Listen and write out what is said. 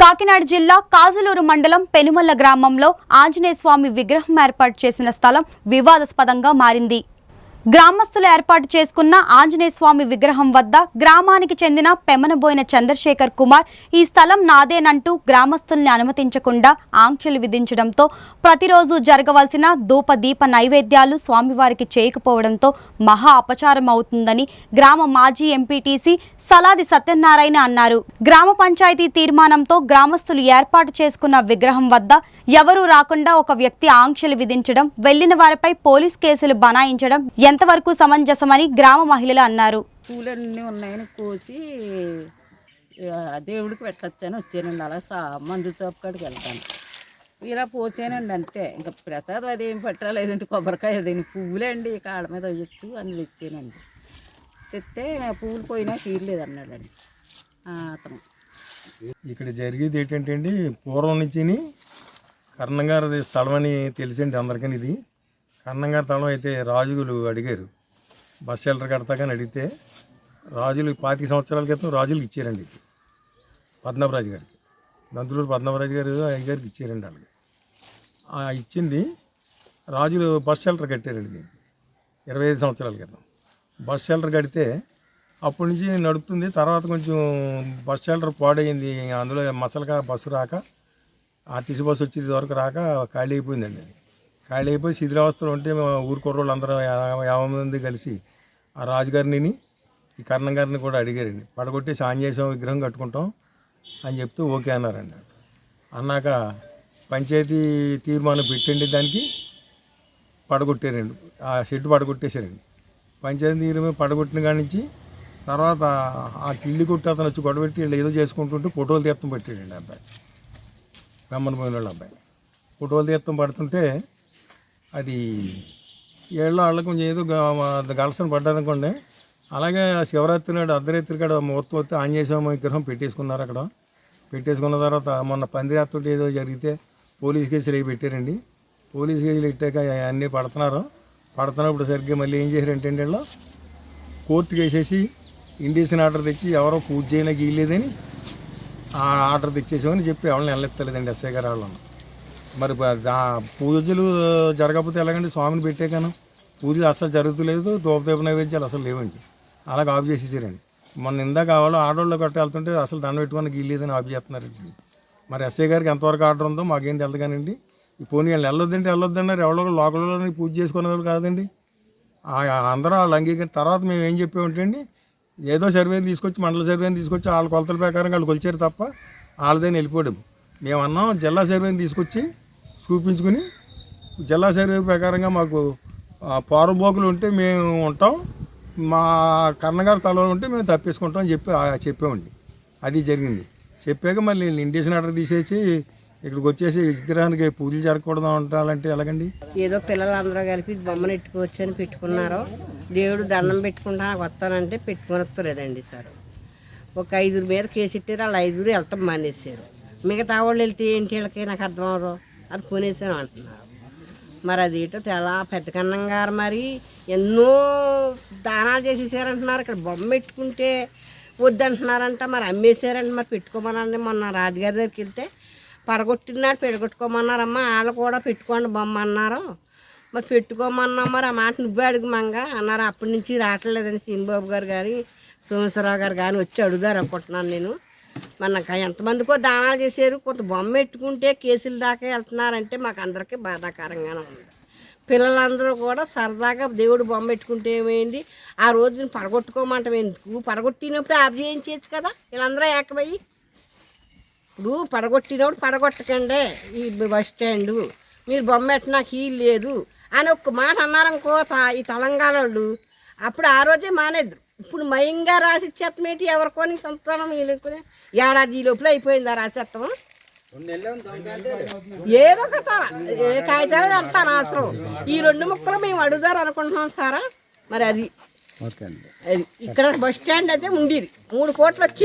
కాకినాడ జిల్లా కాజలూరు మండలం పెనుమల్ల గ్రామంలో ఆంజనేయ స్వామి విగ్రహం ఏర్పాటు చేసిన స్థలం వివాదాస్పదంగా మారింది. గ్రామస్తులు ఏర్పాటు చేసుకున్న ఆంజనేయ స్వామి విగ్రహం వద్ద గ్రామానికి చెందిన పెమనబోయిన చంద్రశేఖర్ కుమార్ ఈ స్థలం నాదేనంటూ గ్రామస్తుల్ని అనుమతించకుండా ఆంక్షలు విధించడంతో ప్రతిరోజు జరగవలసిన ధూపదీప నైవేద్యాలు స్వామివారికి చేయకపోవడంతో మహా అపచారం అవుతుందని గ్రామ మాజీ ఎంపీటీసీ సలాది సత్యనారాయణ అన్నారు. గ్రామ పంచాయతీ తీర్మానంతో గ్రామస్తులు ఏర్పాటు చేసుకున్న విగ్రహం వద్ద ఎవరూ రాకుండా ఒక వ్యక్తి ఆంక్షలు విధించడం, వెళ్లిన వారిపై పోలీస్ కేసులు బనాయించడం ఎంతవరకు సమంజసమని గ్రామ మహిళలు అన్నారు. పూలన్నీ ఉన్నాయని కోసి దేవుడికి పెట్టొచ్చని వచ్చానండి. అలా మందు చోపు కాడికి వెళ్తాను, ఇలా పోసానండి అంతే. ఇంకా ప్రసాదం అదేం పెట్టలేదండి, కొబ్బరికాయ అదేంటి పువ్వులండి కాళ్ళ మీద వేయచ్చు అని తెచ్చానండి. తెస్తే పువ్వులు పోయినా తీరలేదు అన్నాడండి అతను. ఇక్కడ జరిగేది ఏంటంటే అండి, పూర్వం నుంచి కర్ణంగారి స్థలం అని తెలిసండి అందరికీ. ఇది కర్ణంగారి స్థలం అయితే రాజులు అడిగారు, బస్ షెల్టర్ కడతాకని అడిగితే రాజులు 25 సంవత్సరాల క్రితం రాజులకు ఇచ్చారండి. ఇది పద్మరాజు గారికి, దంతులూరు పద్మరాజు గారు అయ్యగారికి ఇచ్చారండి. వాళ్ళకి ఇచ్చింది రాజులు బస్ షెల్టర్ కట్టారండి. దీనికి 25 సంవత్సరాల క్రితం బస్ షెల్టర్ కడితే అప్పటి నుంచి నడుపుతుంది. తర్వాత కొంచెం బస్ షెల్టర్ పాడైంది, అందులో మసలుగా బస్సు రాక ఆర్టీసీ బస్సు వచ్చేది వరకు రాక ఖాళీ అయిపోయిందండి. అది ఖాళీ అయిపోయి శిథిలావస్థలు ఉంటే ఊరు కుర్రోళ్ళు అందరూ 50 మంది కలిసి ఆ రాజుగారిని ఈ కర్ణం గారిని కూడా అడిగారండి, పడగొట్టేసి ఆంజనేయ స్వామి విగ్రహం కట్టుకుంటాం అని చెప్తూ ఓకే అన్నారండి. అన్నాక పంచాయతీ తీర్మానం పెట్టండి, దానికి పడగొట్టారండి, ఆ షెడ్ పడగొట్టేశారండి. పంచాయతీ తీర్మానం పడగొట్టిన కాడి నుంచి తర్వాత ఆ కిల్లి కొట్టి అతను వచ్చి గొడవెట్టి వీళ్ళు ఏదో చేసుకుంటుంటే ఫోటోలు తీర్థం పెట్టాడండి. అబ్బాయి రమ్మని పోయిన వాళ్ళు అబ్బాయి ఫోటోలు తీర్థం పడుతుంటే అది వాళ్ళ కొంచెం ఏదో గలసన పడ్డారనుకోండి. అలాగే శివరాత్రి నాడు అర్ధరాత్రి కాడ మొత్తం ఆంజనేయ స్వామి విగ్రహం పెట్టేసుకున్నారు. అక్కడ పెట్టేసుకున్న తర్వాత మొన్న పందిరాత్రి ఏదో జరిగితే పోలీస్ కేసులు అవి పెట్టారండి. పోలీస్ కేసులు పెట్టాక అన్నీ పడుతున్నప్పుడు సరిగ్గా మళ్ళీ ఏం చేశారంటే వీళ్ళు కోర్టుకి వేసేసి ఇండియన్ ఆర్డర్ తెచ్చి ఎవరో పూజ చేయడానికి వీల్లేదని ఆ ఆర్డర్ తెచ్చేసామని చెప్పి ఎవరిని వెళ్ళెత్తలేదండి ఎస్ఐ గారు వాళ్ళను. మరి పూజలు జరగకపోతే ఎలాగండి, స్వామిని పెట్టాకను పూజలు అసలు జరుగుతులేదు, దూపదీప నైవేద్యాలు అసలు లేవండి. అలాగ ఆఫ్ చేసేసారండి. మొన్న ఇందాక వాళ్ళు ఆర్డర్లో కట్టి వెళ్తుంటే అసలు దండ పెట్టుకోనికి వీల్లేదని ఆఫ్ చేస్తున్నారండి. మరి ఎస్ఐ గారికి ఎంతవరకు ఆర్డర్ ఉందో మాకేం తెలియదు కానండి. ఈ పోనీ వాళ్ళు వెళ్ళొద్దన్నారు, ఎవరో లోకల్లో పూజ చేసుకునే వాళ్ళు కాదండి. అందరూ వాళ్ళు అంగీకరి తర్వాత మేము ఏం చెప్పామంటండి, ఏదో సర్వేని తీసుకొచ్చి మండల సర్వేని తీసుకొచ్చి వాళ్ళ కొలతల ప్రకారం వాళ్ళు కొలిచారు తప్ప వాళ్ళదేని వెళ్ళిపోయాడు. మేము అన్నాం జిల్లా సర్వేని తీసుకొచ్చి చూపించుకుని జిల్లా సర్వే ప్రకారంగా మాకు పోరంబోకులు ఉంటే మేము ఉంటాం, మా కర్ణగారి స్థలంలో ఉంటే మేము తప్పేసుకుంటాం అని చెప్పామండి. అది జరిగింది. చెప్పాక మళ్ళీ ఇండియన్ ఆర్డర్ తీసేసి ఇక్కడికి వచ్చేసి విగ్రహానికి పూజలు జరగకూడదు ఉంటారంటే ఎలాగండి. ఏదో పిల్లలందరూ కలిపి బొమ్మను ఎట్టుకోవచ్చు అని పెట్టుకున్నారు. దేవుడు దండం పెట్టుకుంటా వస్తానంటే పెట్టుకునలేదండి సార్. ఒక 5 మీద కేసు ఇట్టారు, వాళ్ళు 5 వెళ్తాం మానేసారు. మిగతా వాళ్ళు వెళ్తే ఏంటి వీళ్ళకి నాకు అర్థం అవరు, అది కొనేసాను అంటున్నారు. మరి అది ఏంటో చాలా పెద్ద కన్నం గారు మరి ఎన్నో దానాలు చేసేసారంటున్నారు. ఇక్కడ బొమ్మ పెట్టుకుంటే వద్దంటున్నారంట, మరి అమ్మేశారంట. మరి పెట్టుకోమనండి, మొన్న రాజుగారి దగ్గరికి వెళ్తే పడగొట్టినాడు పెడగొట్టుకోమన్నారమ్మా, వాళ్ళు కూడా పెట్టుకోండి బొమ్మ అన్నారు. మరి పెట్టుకోమన్నా మరి ఆ మాట నువ్వే అడుగుమంగా అన్నారు. అప్పటి నుంచి రావట్లేదండి. శ్రీనిబాబు గారు కానీ సోమేశ్వరరావు గారు కానీ వచ్చి అడుగుదారు అనుకుంటున్నాను నేను. మన ఎంతమందికో దానాలు చేశారు, కొంత బొమ్మ పెట్టుకుంటే కేసులు దాకా వెళ్తున్నారంటే మాకు అందరికీ బాధాకరంగానే ఉంది. పిల్లలందరూ కూడా సరదాగా దేవుడు బొమ్మ పెట్టుకుంటే ఏమైంది, ఆ రోజుని పడగొట్టుకోమంటాం ఎందుకు, పడగొట్టినప్పుడు ఆఫ్ చేయించవచ్చు కదా వీళ్ళందరూ ఏకమయ్యి. ఇప్పుడు పడగొట్టినప్పుడు పడగొట్టకండి ఈ బస్ స్టాండు, మీరు బొమ్మ పెట్టినాక వీలు లేదు అని ఒక్క మాట అన్నారనుకో ఈ తెలంగాణ వాళ్ళు, అప్పుడు ఆ రోజే మానేద్దరు. ఇప్పుడు మయంగా రాసిచ్చేత్తమేంటి, ఎవరికోని సంతానం వీళ్ళకుని ఏడాది లోపల అయిపోయిందా రాసేస్తాము. ఏదో ఒక ఏ కాగితాలు వెళ్తాను అవసరం. ఈ 2 ముక్కలు మేము అడుగుదారు అనుకుంటున్నాం సారా. మరి అది ఇక్కడ బస్ స్టాండ్ అయితే ఉండేది 3 కోట్లు వచ్చింది.